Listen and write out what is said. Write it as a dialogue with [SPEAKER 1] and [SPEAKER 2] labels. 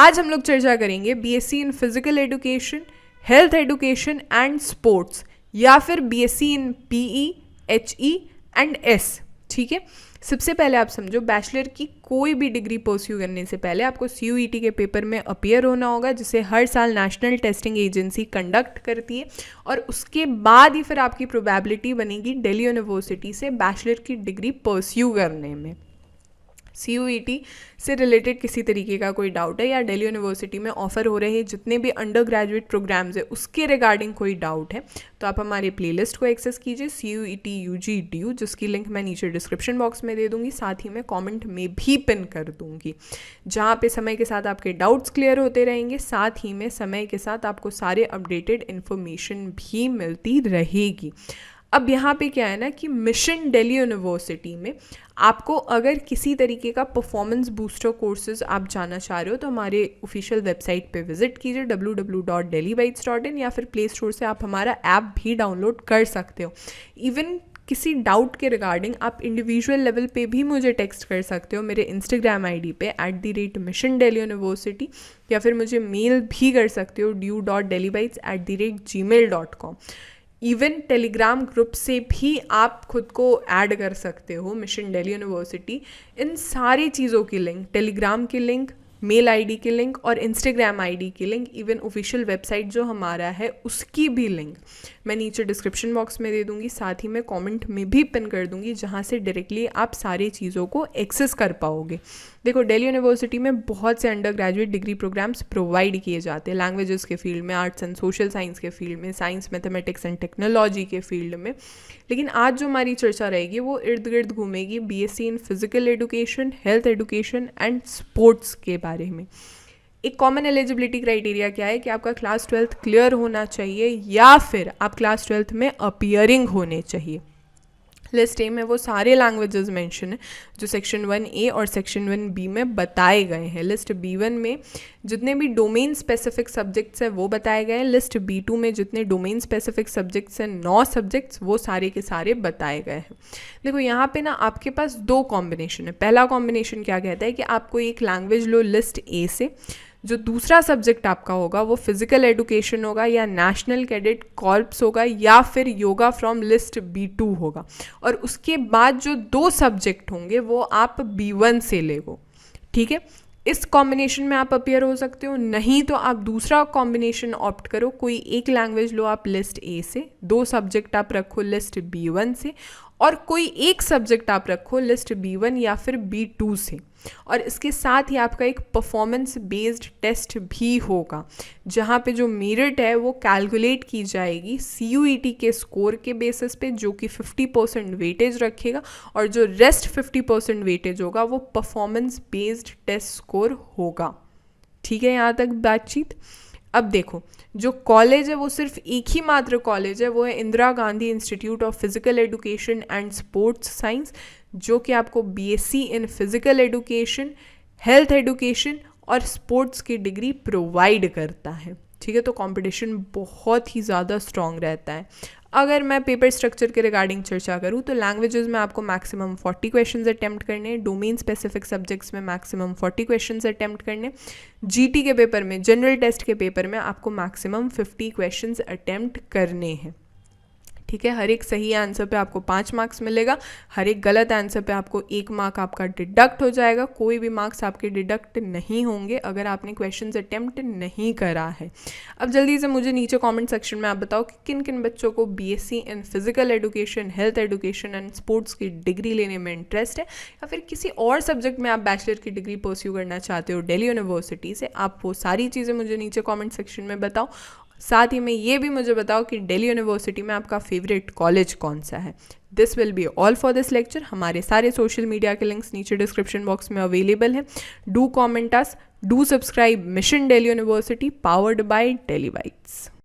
[SPEAKER 1] आज हम लोग चर्चा करेंगे BSc in physical education, health education and sports, या फिर BSc in PE, HE and S. ठीक है, सबसे पहले आप समझो, बैचलर की कोई भी डिग्री परस्यू करने से पहले आपको सीयूईटी के पेपर में अपीयर होना होगा, जिसे हर साल नेशनल टेस्टिंग एजेंसी कंडक्ट करती है, और उसके बाद ही फिर आपकी प्रोबेबिलिटी बनेगी दिल्ली यूनिवर्सिटी से बैचलर की डिग्री परस्यू करने में। सीयूईटी से रिलेटेड किसी तरीके का कोई डाउट है या दिल्ली यूनिवर्सिटी में ऑफर हो रहे जितने भी अंडर ग्रेजुएट प्रोग्राम्स है उसके रिगार्डिंग कोई डाउट है, तो आप हमारे प्लेलिस्ट को एक्सेस कीजिए सीयूईटी यूजी ड्यू, जिसकी लिंक मैं नीचे डिस्क्रिप्शन बॉक्स में दे दूंगी, साथ ही मैं कमेंट में भी पिन कर दूंगी, जहाँ पे समय के साथ आपके डाउट्स क्लियर होते रहेंगे, साथ ही में समय के साथ आपको सारे अपडेटेड इन्फॉर्मेशन भी मिलती रहेगी। अब यहाँ पे क्या है ना कि मिशन दिल्ली यूनिवर्सिटी में आपको अगर किसी तरीके का परफॉर्मेंस बूस्टर कोर्सेज आप जाना चाह रहे हो तो हमारे ऑफिशियल वेबसाइट पे विजिट कीजिए www.delhibytes.in, या फिर प्ले स्टोर से आप हमारा ऐप भी डाउनलोड कर सकते हो। इवन किसी डाउट के रिगार्डिंग आप इंडिविजुअल लेवल पे भी मुझे टेक्स्ट कर सकते हो मेरे इंस्टाग्राम आईडी पे @mission delhi university, या फिर मुझे मेल भी कर सकते हो due.delhibytes@gmail.com। इवन टेलीग्राम ग्रुप से भी आप खुद को ऐड कर सकते हो मिशन दिल्ली यूनिवर्सिटी। इन सारी चीज़ों की लिंक, टेलीग्राम की लिंक, मेल आईडी की लिंक और इंस्टाग्राम आईडी की लिंक, इवन ऑफिशियल वेबसाइट जो हमारा है उसकी भी लिंक मैं नीचे डिस्क्रिप्शन बॉक्स में दे दूंगी, साथ ही मैं कमेंट में भी पिन कर दूंगी, जहां से डायरेक्टली आप सारी चीज़ों को एक्सेस कर पाओगे। देखो, दिल्ली यूनिवर्सिटी में बहुत से undergraduate degree programs provide किए जाते हैं, लैंग्वेजेस के फील्ड में, आर्ट्स एंड सोशल साइंस के फील्ड में, साइंस मैथमेटिक्स एंड टेक्नोलॉजी के फील्ड में। लेकिन आज जो हमारी चर्चा रहेगी वो इर्द गिर्द घूमेगी BSc in physical education, health education and sports के बारे में। एक कॉमन एलिजिबिलिटी क्राइटेरिया क्या है कि आपका क्लास 12th क्लियर होना चाहिए या फिर आप क्लास 12th में अपीयरिंग होने चाहिए। लिस्ट ए में वो सारे लैंग्वेजेस मेंशन है जो सेक्शन 1A और सेक्शन 1B में बताए गए हैं। लिस्ट B1 में जितने भी डोमेन स्पेसिफिक सब्जेक्ट्स हैं वो बताए गए हैं। लिस्ट B2 में जितने डोमेन स्पेसिफिक सब्जेक्ट्स हैं 9 सब्जेक्ट्स, वो सारे के सारे बताए गए हैं। देखो, यहाँ पे ना आपके पास दो कॉम्बिनेशन है। पहला कॉम्बिनेशन क्या कहता है कि आपको एक लैंग्वेज लो लिस्ट ए से, जो दूसरा सब्जेक्ट आपका होगा वो फिजिकल एजुकेशन होगा या नेशनल कैडेट कॉर्प्स होगा या फिर योगा फ्रॉम लिस्ट B2 होगा, और उसके बाद जो दो सब्जेक्ट होंगे वो आप B1 से लेगो। ठीक है, इस कॉम्बिनेशन में आप अपीयर हो सकते हो, नहीं तो आप दूसरा कॉम्बिनेशन ऑप्ट करो। कोई एक लैंग्वेज लो आप लिस्ट ए से, दो सब्जेक्ट आप रखो लिस्ट B1 से, और कोई एक सब्जेक्ट आप रखो लिस्ट B1 या फिर B2 से, और इसके साथ ही आपका एक परफॉर्मेंस बेस्ड टेस्ट भी होगा, जहाँ पे जो मेरिट है वो कैलकुलेट की जाएगी सीयूईटी के स्कोर के बेसिस पे, जो कि 50% वेटेज रखेगा, और जो रेस्ट 50% वेटेज होगा वो परफॉर्मेंस बेस्ड टेस्ट स्कोर होगा। ठीक है, यहाँ तक बातचीत। अब देखो, जो कॉलेज है वो सिर्फ एक ही मात्र कॉलेज है, वो है Indira Gandhi institute of physical education and sports science, जो कि आपको BSc in physical education, health education और स्पोर्ट्स की डिग्री प्रोवाइड करता है। ठीक है, तो कंपटीशन बहुत ही ज़्यादा स्ट्रॉन्ग रहता है। अगर मैं पेपर स्ट्रक्चर के रिगार्डिंग चर्चा करूँ तो लैंग्वेजेस में आपको मैक्सिमम 40 क्वेश्चंस अटेम्प्ट करने, डोमेन स्पेसिफिक सब्जेक्ट्स में मैक्सिमम 40 क्वेश्चंस अटेम्प्ट करने, जीटी के पेपर में, जनरल टेस्ट के पेपर में आपको मैक्सिमम 50 क्वेश्चंस अटेम्प्ट करने हैं। ठीक है, हर एक सही आंसर पे आपको 5 मार्क्स मिलेगा, हर एक गलत आंसर पे आपको 1 मार्क आपका डिडक्ट हो जाएगा। कोई भी मार्क्स आपके डिडक्ट नहीं होंगे अगर आपने क्वेश्चंस अटेम्प्ट नहीं करा है। अब जल्दी से मुझे नीचे कमेंट सेक्शन में आप बताओ कि किन किन बच्चों को BSc in physical education, health education and sports की डिग्री लेने में इंटरेस्ट है, या फिर किसी और सब्जेक्ट में आप बैचलर की डिग्री परस्यू करना चाहते हो दिल्ली यूनिवर्सिटी से। आप वो सारी चीज़ें मुझे नीचे कॉमेंट सेक्शन में बताओ। साथ ही में ये भी मुझे बताओ कि दिल्ली यूनिवर्सिटी में आपका फेवरेट कॉलेज कौन सा है। This will be all for this lecture. हमारे सारे सोशल मीडिया के लिंक्स नीचे डिस्क्रिप्शन बॉक्स में अवेलेबल है। Do comment us, do subscribe mission Delhi university, powered by Delhi bytes.